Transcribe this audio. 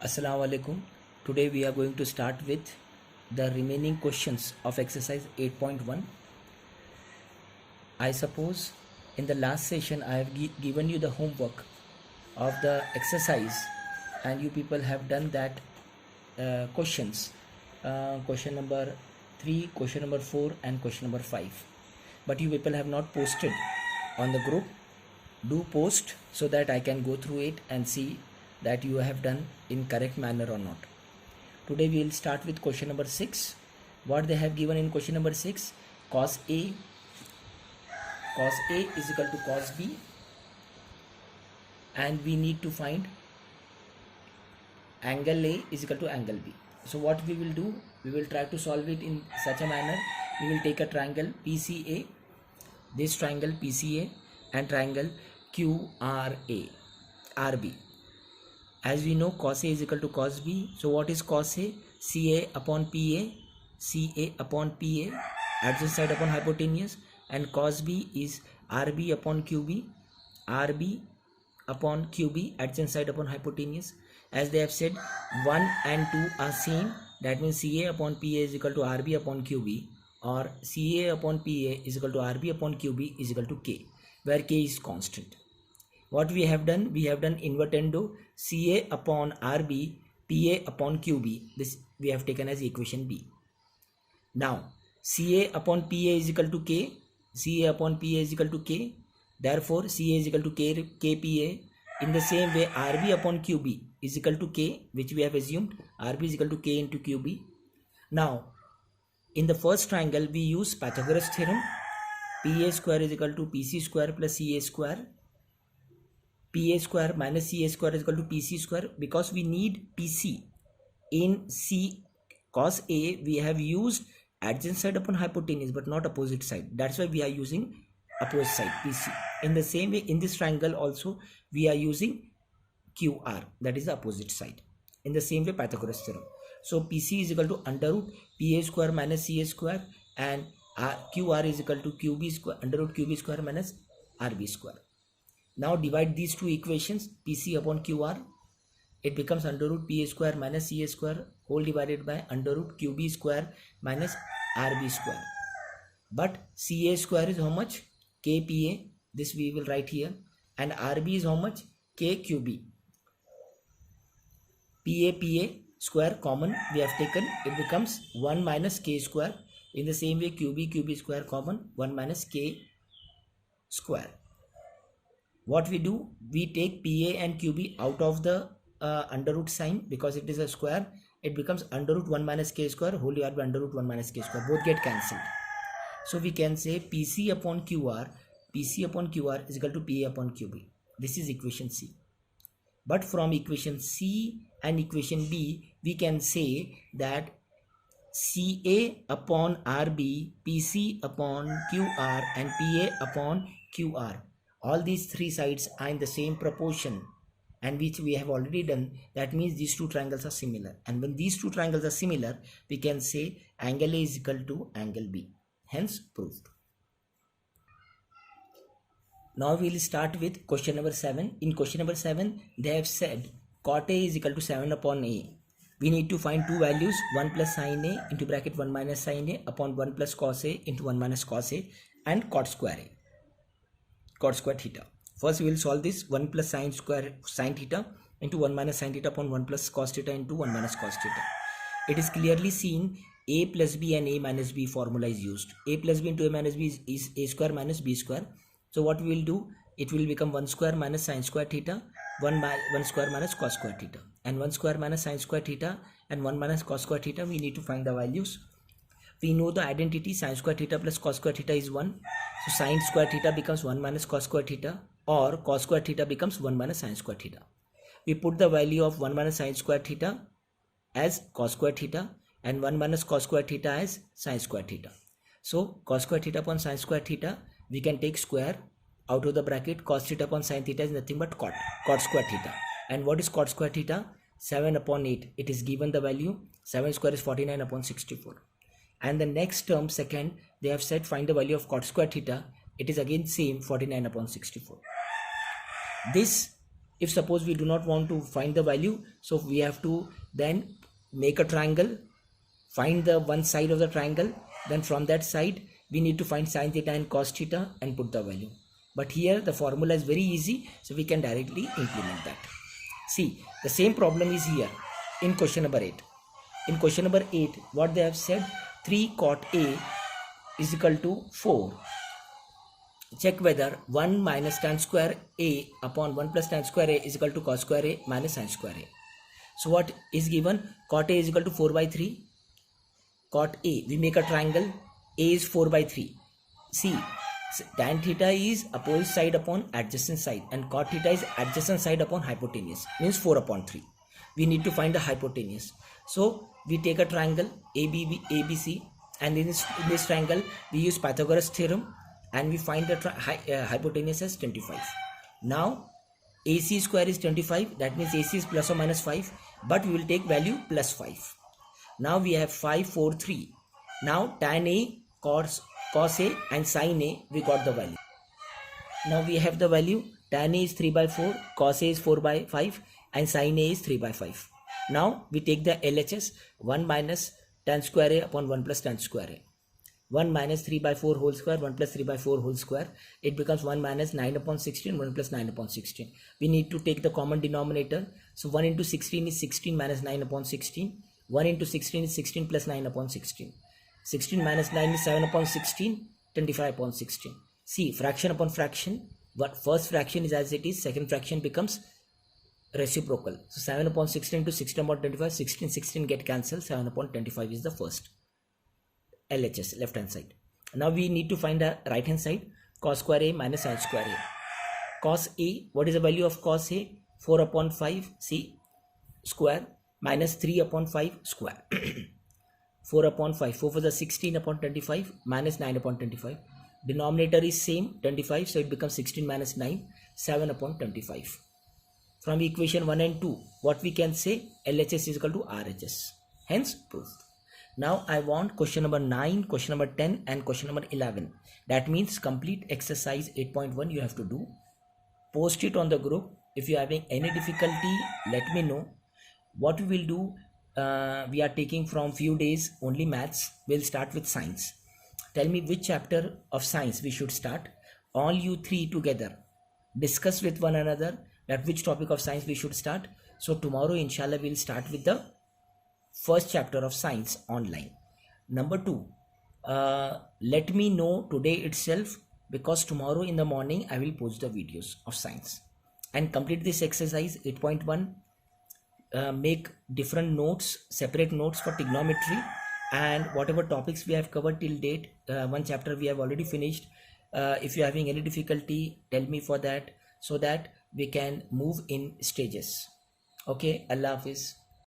Assalamu alaikum. Today we are going to start with the remaining questions of exercise 8.1. I suppose in the last session I have given you the homework of the exercise and you people have done that questions. Question number 3, question number 4 and question number 5. But you people have not posted on the group. Do post so that I can go through it and see that you have done in correct manner or not. Today we will start with question number 6. What they have given in question number 6? Cos A is equal to cos B, and we need to find angle A is equal to angle B. So what we will do, we will try to solve it in such a manner. We will take a triangle PCA, this triangle PCA, and triangle QRA, RB. As we know, cos A is equal to cos B. So what is cos A? CA upon PA, CA upon PA, adjacent side upon hypotenuse, and cos B is RB upon QB, RB upon QB, adjacent side upon hypotenuse. As they have said, 1 and 2 are same. That means CA upon PA is equal to RB upon QB, or CA upon PA is equal to RB upon QB is equal to K, where K is constant. What we have done invertendo, CA upon RB, PA upon QB. This we have taken as equation B. Now, CA upon PA is equal to K, CA upon PA is equal to K. Therefore, CA is equal to KPA. In the same way, RB upon QB is equal to K, which we have assumed. RB is equal to K into QB. Now, in the first triangle, we use Pythagoras theorem. PA square is equal to PC square plus CA square. PA square minus CA square is equal to PC square, because we need PC. In C cos A, we have used adjacent side upon hypotenuse but not opposite side. That's why we are using opposite side PC. In the same way, in this triangle also we are using QR, that is the opposite side. In the same way, Pythagoras theorem. So PC is equal to under root PA square minus CA square, and QR is equal to QB square under root QB square minus RB square. Now divide these two equations, PC upon QR. It becomes under root PA square minus CA square whole divided by under root QB square minus RB square. But CA square is how much? KPA. This we will write here. And RB is how much? KQB. PA square common we have taken. It becomes 1 minus K square. In the same way, QB square common, 1 minus K square. What we do, we take PA and QB out of the under root sign, because it is a square. It becomes under root 1 minus K square whole divided by under root 1 minus K square. Both get cancelled. So we can say PC upon QR is equal to PA upon QB. This is equation C. But from equation C and equation B, we can say that CA upon RB, PC upon QR, and PA upon QR. All these three sides are in the same proportion, and which we have already done. That means these two triangles are similar. And when these two triangles are similar, we can say angle A is equal to angle B. Hence proved. Now we will start with question number 7. In question number 7, they have said cot A is equal to 7 upon A. We need to find two values, 1 plus sin A into bracket 1 minus sin A upon 1 plus cos A into 1 minus cos A, and cot square A, cot square theta. First we will solve this 1 plus sin square sin theta into 1 minus sin theta upon 1 plus cos theta into 1 minus cos theta. It is clearly seen A plus B and A minus B formula is used. A plus B into A minus B is A square minus B square. So what we will do, it will become 1 square minus sin square theta, 1 square minus cos square theta, and 1 square minus sin square theta and 1 minus cos square theta. We need to find the values. We know the identity, sin square theta plus cos square theta is 1. So sin square theta becomes 1 minus cos square theta, or cos square theta becomes 1 minus sin square theta. We put the value of 1 minus sin square theta as cos square theta and 1 minus cos square theta as sin square theta. So cos square theta upon sin square theta, we can take square out of the bracket. Cos theta upon sin theta is nothing but cot square theta. And what is cot square theta? 7 upon 8. It is given the value. 7 square is 49 upon 64. And the next term, second, they have said find the value of cot square theta. It is again same, 49 upon 64. This If suppose we do not want to find the value, so we have to then make a triangle, find the one side of the triangle, then from that side we need to find sin theta and cos theta and put the value. But here the formula is very easy, so we can directly implement that. See, the same problem is here in question number 8. In question number 8, what they have said, 3 cot A is equal to 4. Check whether 1 minus tan square A upon 1 plus tan square A is equal to cos square A minus sin square A. So what is given? Cot A is equal to 4 by 3. Cot A, we make a triangle, A is 4 by 3. See, tan theta is opposite side upon adjacent side and cot theta is adjacent side upon hypotenuse, means 4 upon 3. We need to find the hypotenuse. So we take a triangle ABC, and in this triangle we use Pythagoras theorem and we find the hypotenuse as 25. Now AC square is 25, that means AC is plus or minus 5, but we will take value plus 5. Now we have 5, 4, 3. Now tan A, cos A and sin A, we got the value. Now we have the value, tan A is 3 by 4, cos A is 4 by 5 and sin A is 3 by 5. Now we take the LHS, 1 minus tan square A upon 1 plus tan square A. 1 minus 3 by 4 whole square, 1 plus 3 by 4 whole square. It becomes 1 minus 9 upon 16, 1 plus 9 upon 16. We need to take the common denominator. So 1 into 16 is 16 minus 9 upon 16. 1 into 16 is 16 plus 9 upon 16. 16 minus 9 is 7 upon 16, 25 upon 16. See, fraction upon fraction. What first fraction is as it is, second fraction becomes reciprocal. So 7 upon 16 to 16 upon 25, 16 get cancelled, 7 upon 25 is the first LHS, left hand side. Now we need to find the right hand side, cos square A minus sin square A. Cos A, what is the value of cos A? 4 upon 5, see, square, minus 3 upon 5 square. 4 upon 5, 4 for the 16 upon 25, minus 9 upon 25. Denominator is same, 25, so it becomes 16 minus 9, 7 upon 25. From equation 1 and 2, what we can say, LHS is equal to RHS. Hence, proved. Now I want question number 9, question number 10 and question number 11. That means complete exercise 8.1 you have to do. Post it on the group. If you are having any difficulty, let me know. What we will do, we are taking from few days only maths. We'll start with science. Tell me which chapter of science we should start. All you three together discuss with one another that which topic of science we should start. So tomorrow inshallah we'll start with the first chapter of science online. Number 2, let me know today itself, because tomorrow in the morning I will post the videos of science. And complete this exercise 8.1. Make different notes, separate notes for trigonometry, and whatever topics we have covered till date, one chapter we have already finished. If you are having any difficulty, tell me for that, so that we can move in stages. Okay, Allah Hafiz.